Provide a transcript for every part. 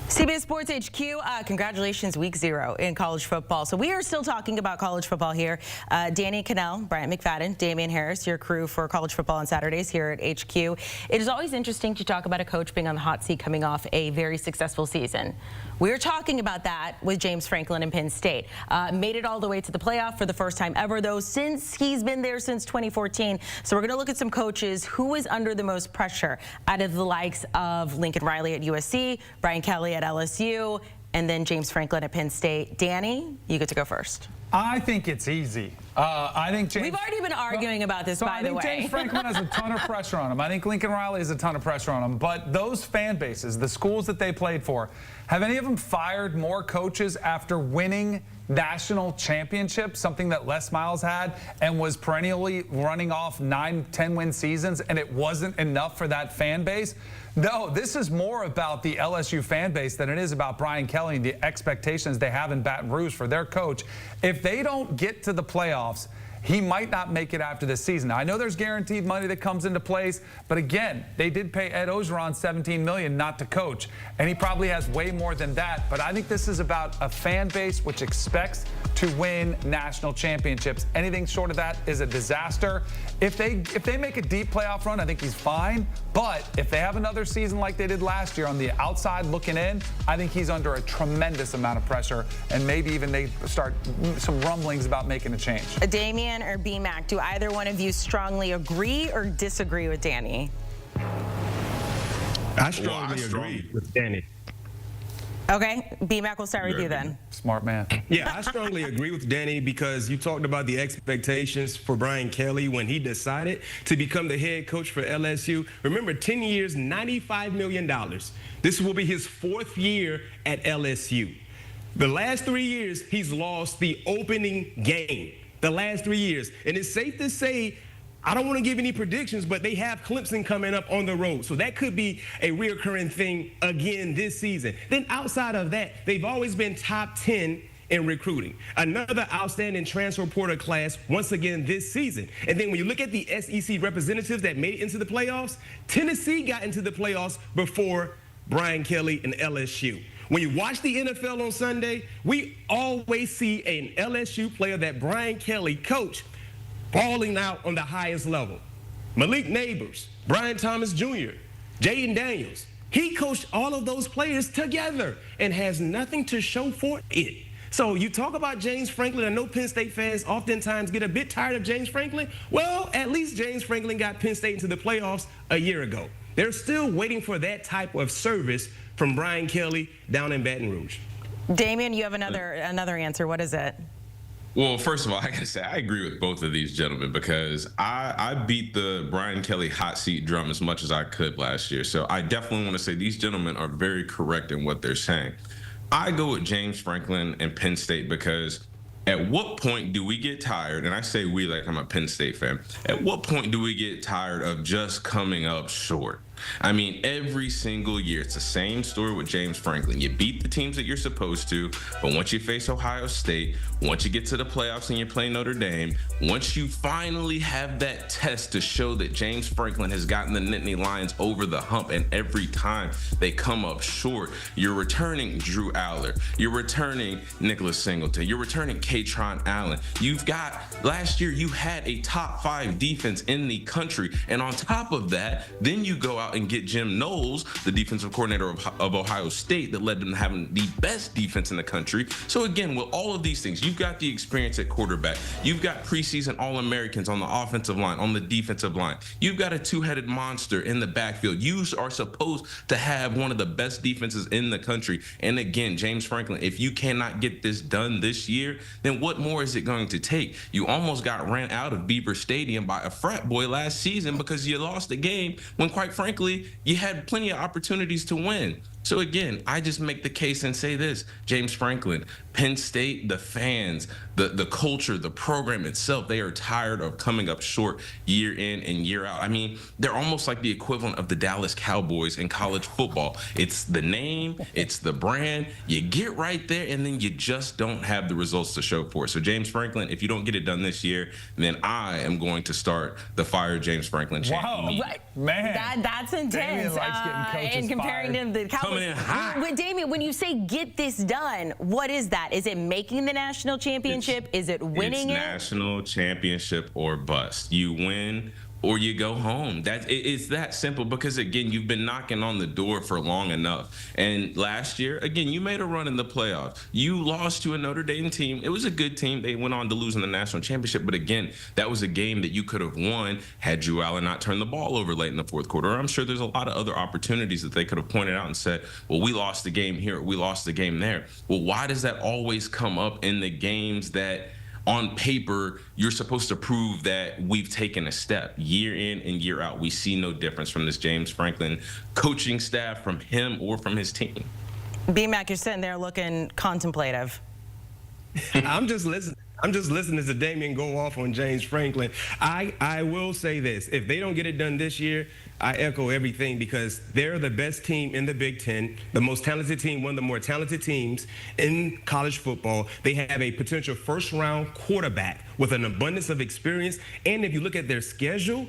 CBS Sports HQ, congratulations, week 0 in college football. So we are still talking about college football here. Danny Cannell, Bryant McFadden, Damian Harris, your crew for college football on Saturdays here at HQ. It is always interesting to talk about a coach being on the hot seat coming off a very successful season. We're talking about that with James Franklin and Penn State. Made it all the way to the playoff for the first time ever, though, since he's been there since 2014. So we're going to look at some coaches who is under the most pressure out of the likes of Lincoln Riley at USC, Brian Kelly at LSU, and then James Franklin at Penn State. Danny, you get to go first. I think it's easy. I think James, we've already been arguing about this, by the way. I think James Franklin has a ton of pressure on him. I think Lincoln Riley has a ton of pressure on him. But those fan bases, the schools that they played for, have any of them fired more coaches after winning national championships, something that Les Miles had and was perennially running off 9, 10-win seasons, and it wasn't enough for that fan base? No, this is more about the LSU fan base than it is about Brian Kelly and the expectations they have in Baton Rouge for their coach. If they don't get to the playoffs, he might not make it after this season. Now, I know there's guaranteed money that comes into place, but again, they did pay Ed Ogeron $17 million not to coach, and he probably has way more than that. But I think this is about a fan base which expects to win national championships. Anything short of that is a disaster. If they make a deep playoff run, I think he's fine. But if they have another season like they did last year on the outside looking in, I think he's under a tremendous amount of pressure, and maybe even they start some rumblings about making a change. Damian or B-Mac, do either one of you strongly agree or disagree with Danny? I strongly agree with Danny. Okay, B-Mac, we'll start with you then. Smart man. Yeah, I strongly agree with Danny because you talked about the expectations for Brian Kelly when he decided to become the head coach for LSU. Remember, 10 years, $95 million. This will be his 4th year at LSU. The last 3 years, he's lost the opening game. The last 3 years. And it's safe to say, I don't want to give any predictions, but they have Clemson coming up on the road. So that could be a reoccurring thing again this season. Then outside of that, they've always been top 10 in recruiting. Another outstanding transfer portal class once again this season. And then when you look at the SEC representatives that made it into the playoffs, Tennessee got into the playoffs before Brian Kelly and LSU. When you watch the NFL on Sunday, we always see an LSU player that Brian Kelly coached balling out on the highest level. Malik Neighbors, Brian Thomas Jr., Jaden Daniels. He coached all of those players together and has nothing to show for it. So you talk about James Franklin. I know Penn State fans oftentimes get a bit tired of James Franklin. Well, at least James Franklin got Penn State into the playoffs a year ago. They're still waiting for that type of service from Brian Kelly down in Baton Rouge. Damian, you have another answer. What is it? Well, first of all, I gotta say I agree with both of these gentlemen because I beat the Brian Kelly hot seat drum as much as I could last year. So I definitely want to say these gentlemen are very correct in what they're saying. I go with James Franklin and Penn State because at what point do we get tired, and I say we like I'm a Penn State fan, at what point do we get tired of just coming up short? I mean, every single year, it's the same story with James Franklin. You beat the teams that you're supposed to, but once you face Ohio State, once you get to the playoffs and you play Notre Dame, once you finally have that test to show that James Franklin has gotten the Nittany Lions over the hump, and every time they come up short, you're returning Drew Aller, you're returning Nicholas Singleton, you're returning Katron Allen. You've got, last year you had a top 5 defense in the country, and on top of that, then you go out and get Jim Knowles, the defensive coordinator of Ohio State, that led them to having the best defense in the country. So again, with all of these things, you've got the experience at quarterback. You've got preseason All-Americans on the offensive line, on the defensive line. You've got a 2-headed monster in the backfield. You are supposed to have one of the best defenses in the country. And again, James Franklin, if you cannot get this done this year, then what more is it going to take? You almost got ran out of Beaver Stadium by a frat boy last season because you lost the game when, quite frankly, you had plenty of opportunities to win. So again, I just make the case and say this: James Franklin, Penn State, the fans, the culture, the program itself, they are tired of coming up short year in and year out. I mean, they're almost like the equivalent of the Dallas Cowboys in college football. It's the name, it's the brand. You get right there, and then you just don't have the results to show for it. So James Franklin, if you don't get it done this year, then I am going to start the Fire James Franklin chant. Wow, Right. man. That's intense. Damian likes getting coaches and comparing fired. them to the Cowboys. Coming in hot. With Damian, when you say get this done, what is that? Is it making the national championship? Is it winning it's it? National championship or bust. You win or you go home. It's that simple, because again, you've been knocking on the door for long enough. And last year, again, you made a run in the playoffs. You lost to a Notre Dame team. It was a good team. They went on to lose in the national championship. But again, that was a game that you could have won had Drew Allen not turned the ball over late in the fourth quarter. I'm sure there's a lot of other opportunities that they could have pointed out and said, well, we lost the game here, we lost the game there. Well, why does that always come up in the games that on paper, you're supposed to prove that we've taken a step year in and year out? We see no difference from this James Franklin coaching staff, from him or from his team. B-Mac, you're sitting there looking contemplative. I'm just listening. I'm just listening to Damian go off on James Franklin. I will say this. If they don't get it done this year, I echo everything, because they're the best team in the Big Ten, the most talented team, one of the more talented teams in college football. They have a potential first-round quarterback with an abundance of experience. And if you look at their schedule,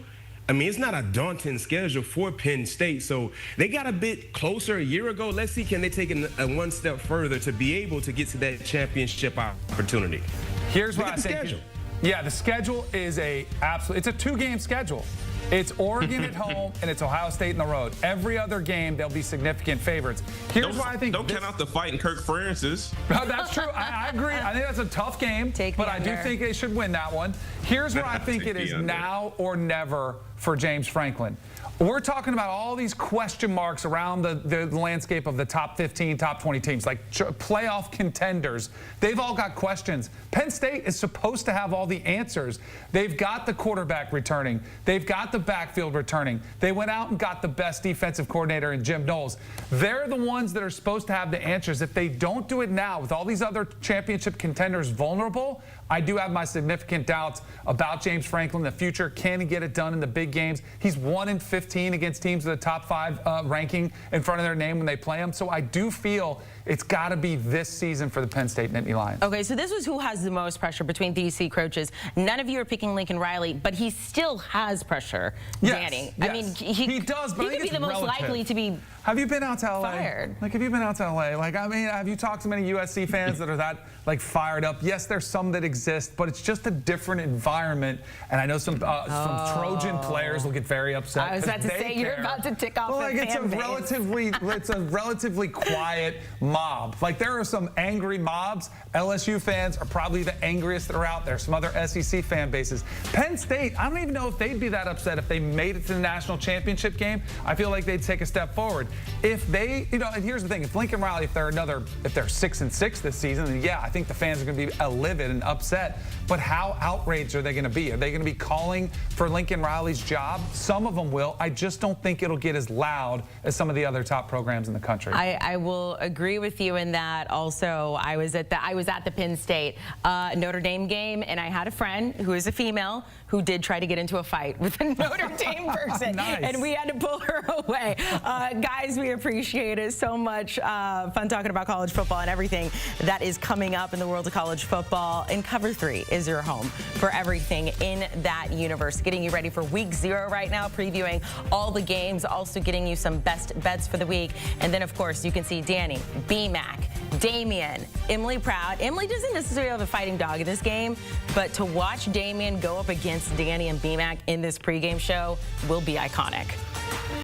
I mean, it's not a daunting schedule for Penn State. So they got a bit closer a year ago. Let's see, can they take it one step further to be able to get to that championship opportunity? Here's what I Look at the think. schedule. Yeah, the schedule is it's a two-game schedule. It's Oregon at home and it's Ohio State in the road. Every other game, there'll be significant favorites. Here's why I think don't count out the fight in Kirk Ferentz's. That's true. I agree. I think that's a tough game, but I do think they should win that one. Here's where I think it is now or never for James Franklin. We're talking about all these question marks around the landscape of the top 15, top 20 teams, like playoff contenders. They've all got questions. Penn State is supposed to have all the answers. They've got the quarterback returning. They've got the backfield returning. They went out and got the best defensive coordinator in Jim Knowles. They're the ones that are supposed to have the answers. If they don't do it now, with all these other championship contenders vulnerable, I do have my significant doubts about James Franklin in the future. Can he get it done in the big games? He's 1-15 against teams with a top 5 ranking in front of their name when they play them. So I do feel it's got to be this season for the Penn State Nittany Lions. Okay, so this was who has the most pressure between these three coaches. None of you are picking Lincoln Riley, but he still has pressure, Danny. Yes. I mean, he does, but he I think could be the most relative. likely to be Have you been out to LA? fired. Like, have you been out to LA? Like, I mean, have you talked to many USC fans that are that, like, fired up? Yes, there's some that exist, but it's just a different environment. And I know some Trojan players will get very upset. I was about to say, you're about to tick off like, it's a relatively quiet mob. Like, there are some angry mobs. LSU fans are probably the angriest that are out there. Some other SEC fan bases. Penn State, I don't even know if they'd be that upset if they made it to the national championship game. I feel like they'd take a step forward. If they, and here's the thing, if Lincoln Riley, if they're 6-6 this season, then yeah, I think the fans are going to be livid and upset. But how outraged are they going to be? Are they going to be calling for Lincoln Riley's job? Some of them will. I just don't think it'll get as loud as some of the other top programs in the country. I will agree with you in that. Also, I was at the Penn State Notre Dame game, and I had a friend who is a female who did try to get into a fight with a Notre Dame person. Nice. And we had to pull her away. Guys, we appreciate it so much. Fun talking about college football and everything that is coming up in the world of college football. And Cover 3 is your home for everything in that universe. Getting you ready for week 0 right now, previewing all the games, also getting you some best bets for the week. And then, of course, you can see Danny, B-Mac, Damian, Emily Proud. Emily doesn't necessarily have a fighting dog in this game, but to watch Damian go up against Danny and B-Mac in this pregame show will be iconic.